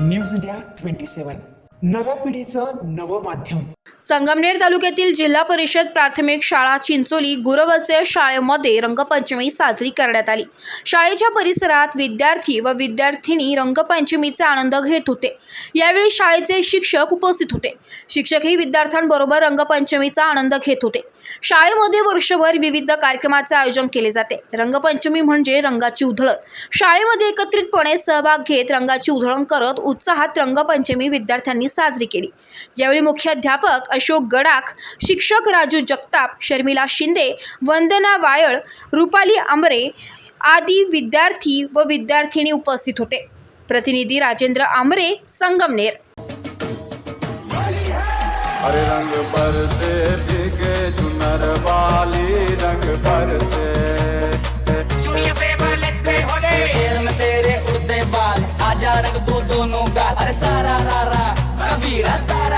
News India 27 नव्या पिढीचं नवं माध्यम। संगमनेर तालुक्यातील जिल्हा परिषद प्राथमिक शाळा चिंचोली गुरवचे शाळेमध्ये रंगपंचमी साजरी करण्यात आली। शाळेच्या परिसरात विद्यार्थी व विद्यार्थिनी रंगपंचमीचा आनंद घेत होते। यावेळी शाळेचे शिक्षक उपस्थित होते। शिक्षकही विद्यार्थ्यांबरोबर रंगपंचमीचा आनंद घेत होते। शाळेमध्ये वर्षभर विविध कार्यक्रमाचे आयोजन केले जाते। रंगपंचमी म्हणजे रंगाची उधळण। शाळेमध्ये एकत्रितपणे सहभाग घेत रंगाची उधळण करत उत्साहात रंगपंचमी विद्यार्थ्यांनी साजरी केली। यावेळी मुख्याध्यापक अशोक गडाख, शिक्षक राजू जगताप, शर्मिला शिंदे, वंदना वायळ, रुपाली आंबरे आदी विद्यार्थी व विद्यार्थिनी उपस्थित होते। प्रतिनिधी राजेंद्र आंबरे, संगमनेर। अरे रंग बरसे भीगे चुनर वाली रंग बरसे दुनिया पे बरस पे होले पैर में तेरे उड़ते बाल आजा रंग दो दोनों गाल अरे सारा रा रा कबीरा सारा